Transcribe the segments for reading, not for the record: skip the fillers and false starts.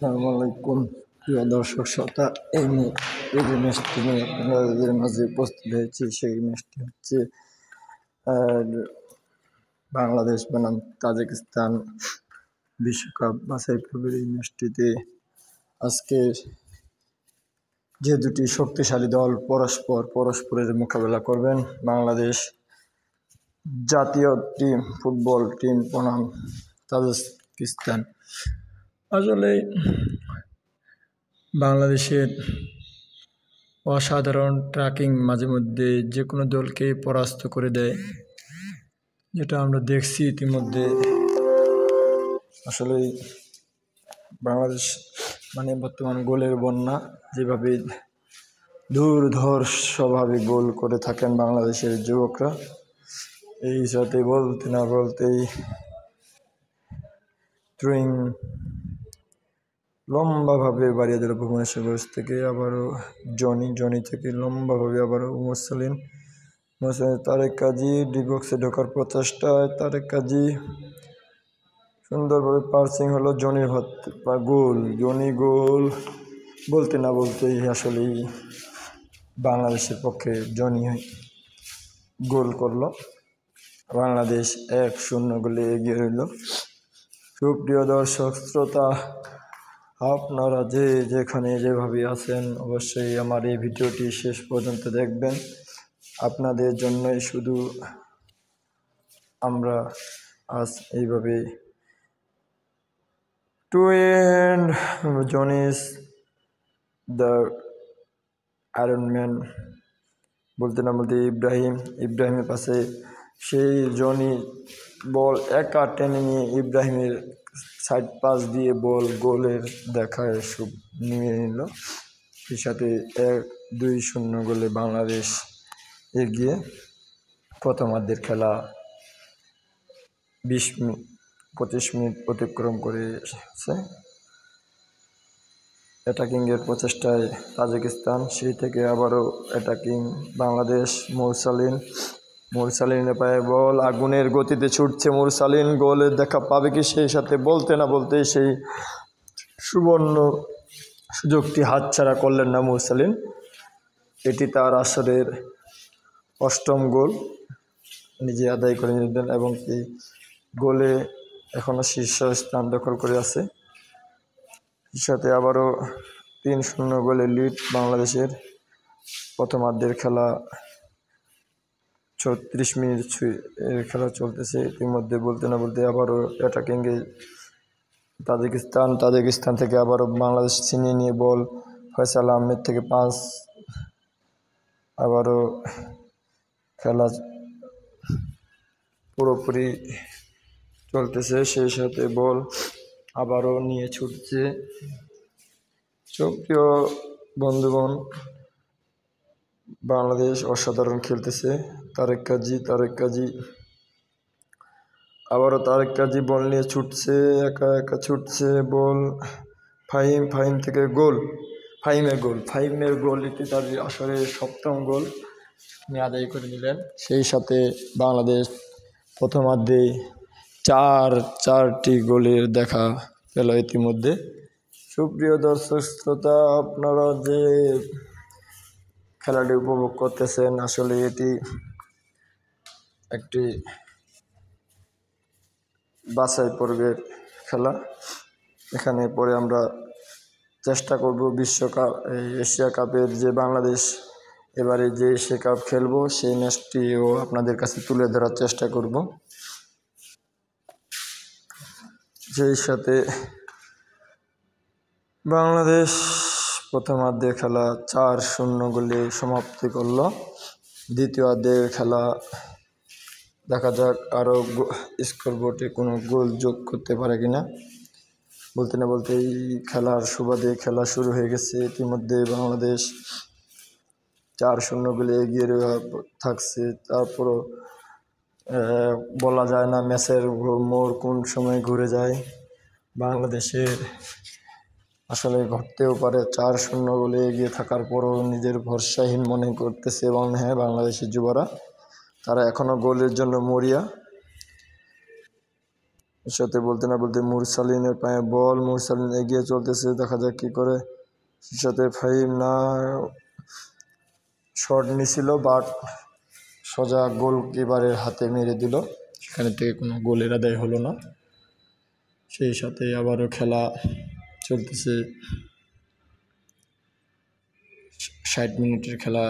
আসসালামু আলাইকুম প্রিয় দর্শক শ্রোতা। এই যে ম্যাচটি নিয়ে আপনাদের মাঝে উপস্থিত হয়েছি, সেই ম্যাচটি হচ্ছে বাংলাদেশ বনাম তাজিকিস্তান বিশ্বকাপ বাছাই পর্বের। এই ম্যাচটিতে আজকে যে দুটি শক্তিশালী দল পরস্পরের মোকাবেলা করবেন। বাংলাদেশ জাতীয় টিম, ফুটবল টিম বনাম তাজিকিস্তান। আসলে বাংলাদেশের অসাধারণ ট্র্যাকিং মাঝে মধ্যে যে কোনো দলকে পরাস্ত করে দেয়, যেটা আমরা দেখছি ইতিমধ্যে। আসলে বাংলাদেশ মানে বর্তমান গোলের বন্যা, যেভাবে দুর্ধর্ষভাবে গোল করে থাকেন বাংলাদেশের যুবকরা। এই সাথে বলতে না বলতেই থ্রোয়িং লম্বাভাবে বাড়িয়ে দিল ভুবনেশ্বর থেকে, আবারও জনি থেকে লম্বাভাবে আবারও মুরসালিন, তারেক কাজী ডিবক্সে ঢোকার প্রচেষ্টায় তারেক কাজী সুন্দরভাবে পার্সিং হলো জনির গোল। জনি গোল বলতে না বলতেই আসলেই বাংলাদেশের পক্ষে জনি গোল করলো। বাংলাদেশ 1-0 গোলে এগিয়ে রইল। সুপ্রিয় দর্শক শ্রোতা, আপনারা যেখানে যেভাবে আছেন, অবশ্যই আমার এই ভিডিওটি শেষ পর্যন্ত দেখবেন। আপনাদের জন্যই শুধু আমরা আজ এইভাবে টু এন্ড জনিস দ্য আয়রন ম্যান বলতে না বলতে ইব্রাহিমের পাশে সেই জনি বল একা টেনে নিয়ে ইব্রাহিমের সাইড পাস দিয়ে বল গোলের দেখায় সব নিয়ে নিল। সেই সাথে 1-2-0 গোলে বাংলাদেশ এগিয়ে। প্রথমার্ধের খেলা 25 মিনিট অতিক্রম করে এসেছে। অ্যাটাকিংয়ের প্রচেষ্টায় তাজিকিস্তান, সেই থেকে আবারও অ্যাটাকিং বাংলাদেশ। মুরসালিনের পায়ে বল, আগুনের গতিতে ছুটছে মুরসালিন, গোলের দেখা পাবে কি? সেই সাথে বলতে না বলতেই সেই সুবর্ণ সুযোগটি হাতছাড়া করলেন না মুরসালিন। এটি তার আসরের 8ম গোল নিজে আদায় করে নিলেন এবং এই গোলে এখনও শীর্ষস্থান দখল করে আছে। সাথে আবারও 3-0 গোলে লিড বাংলাদেশের। প্রথমার্ধের খেলা 36 মিনিট এর খেলা চলতেছে। ইতিমধ্যে বলতে না বলতে আবারও অ্যাটাকিংয়ে তাজিকিস্তান থেকে আবারও বাংলাদেশ ছিনিয়ে নিয়ে বল ফয়সাল আহমেদ থেকে পাস। আবারও খেলা পুরোপুরি চলতেছে, সেই সাথে বল আবারও নিয়ে ছুটছে। সুপ্রিয় বন্ধুগণ, বাংলাদেশ অসাধারণ খেলতেছে। তারেক কাজী আবারও বল নিয়ে ছুটছে, একা ছুটছে বল। ফাহিম থেকে গোল, ফাহিমের গোল এটি তার আসরের 7ম গোল তিনি আদায় করে নিলেন। সেই সাথে বাংলাদেশ প্রথমার্ধে চারটি গোলের দেখা পেল ইতিমধ্যে। সুপ্রিয় দর্শক শ্রোতা, আপনারা যে খেলাটি উপভোগ করতেছেন, আসলে এটি একটি বাছাই পর্বের খেলা। এখানে পরে আমরা চেষ্টা করব এশিয়া কাপের যে বাংলাদেশ এবারে যে এশিয়া কাপ খেলবো, সেই ম্যাচটিও আপনাদের কাছে তুলে ধরার চেষ্টা করব। সেই সাথে বাংলাদেশ প্রথমার্ধের খেলা 4-0 গোলে সমাপ্তি করল। দ্বিতীয়ার্ধের খেলা দেখা যাক আরও স্কোরবোর্ডে কোনো গোল যোগ করতে পারে কিনা। বলতে না বলতেই খেলার সুবাদে খেলা শুরু হয়ে গেছে। ইতিমধ্যে বাংলাদেশ 4-0 গোলে এগিয়ে থাকছে। তারপরও বলা যায় না ম্যাচের মোড় কোন সময় ঘুরে যায়। বাংলাদেশের আসলে ঘটতেও পারে 4-0 গোলে এগিয়ে থাকার পরও নিজের ভরসাহীন মনে করতেছে। এবং হ্যাঁ, বাংলাদেশের যুবরা তারা এখনও গোলের জন্য মরিয়া। সাথে বলতে না বলতে মুরসালিনের পায়ে বল, মুরসালিন এগিয়ে চলতেছে, দেখা যাক কি করে। সাথে ফাহিম না শট নিছিল, বাট সোজা গোলকিপারের হাতে মেরে দিল, সেখানে থেকে কোনো গোলের আদায় হলো না। সেই সাথে আবারও খেলা চলতেছে, 60 মিনিটের খেলা।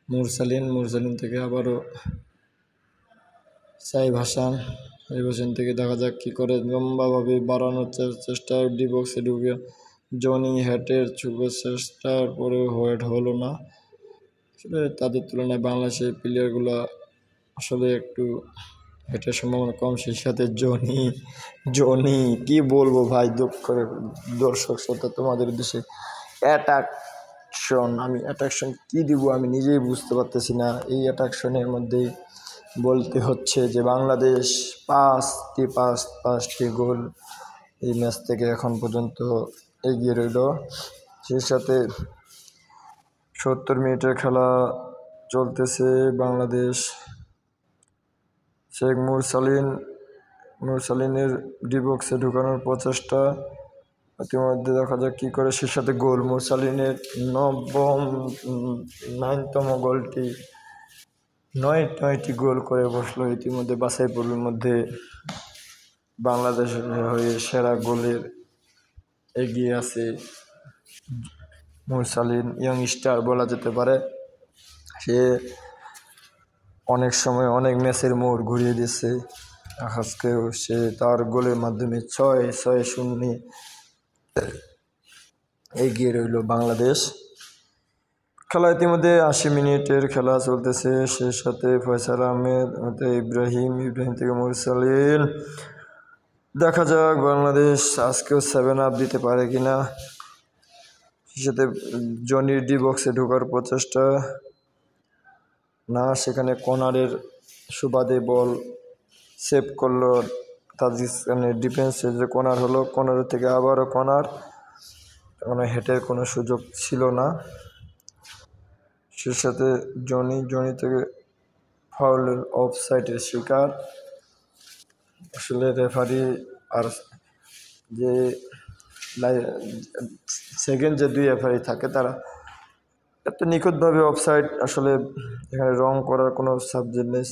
মুরসালিন থেকে আবারও সাইব হাসান থেকে দেখা যাক কি করে, লম্বাভাবে বাড়ানোর চেষ্টা, ডি বক্সে ঢুকে জনি হেটের চেষ্টার পরেও হেড হলো না। আসলে তাদের তুলনায় বাংলাদেশের প্লেয়ারগুলো আসলে একটু হেটের সম্ভাবনা কম। সেই সাথে জনি কি বলবো ভাই, দুঃখ করে দর্শক শ্রোতা, তোমাদের দেশে আমি অ্যাট্রাকশন কী দিব আমি নিজেই বুঝতে পারতেছি না। এই অ্যাট্রাকশনের মধ্যেই বলতে হচ্ছে যে বাংলাদেশ পাঁচটি গোল এই ম্যাচ থেকে এখন পর্যন্ত এগিয়ে রইল। সেই সাথে 70 মিনিটের খেলা চলতেছে। বাংলাদেশ শেখ মুরসালিনের ডি বক্সে ঢুকানোর প্রচেষ্টা, ইতিমধ্যে দেখা যাক কী করে। সে সাথে গোল, মুরসালিনের 9তম গোলটি, 9টি গোল করে বসলো। ইতিমধ্যে বাছাই পর্বের মধ্যে বাংলাদেশের হয়ে সেরা গোলের এগিয়ে আছে মুরসালিন, ইয়ংস্টার বলা যেতে পারে। সে অনেক সময় অনেক ম্যাচের মোড় ঘুরিয়ে দিচ্ছে। আজকেও সে তার গোলের মাধ্যমে 6-0 এগিয়ে রইল বাংলাদেশ। খেলা ইতিমধ্যে 80 মিনিটের খেলা চলতেছে। সে সাথে ফয়সাল আহমেদ, ইব্রাহিম থেকে মুরসালিন। দেখা যাক বাংলাদেশ আজকেও 7 আপ দিতে পারে কিনা। সে সাথে জনির ডি বক্সে ঢোকার প্রচেষ্টা, না, সেখানে কর্নারের সুবাদে বল সেভ করলো তাজিকিস্তানের ডিফেন্সে, যে কর্নার হলো। কর্নারের থেকে আবারও কর্নার, কোনো হেটের কোনো সুযোগ ছিল না। সে সাথে জনি থেকে ফাউলের অফসাইডের শিকার। আসলে রেফারি আর যে সেকেন্ড যে 2 রেফারি থাকে তারা এত নিখুঁতভাবে অফসাইড, আসলে এখানে রং করার কোনো সাবজেক্ট নেই।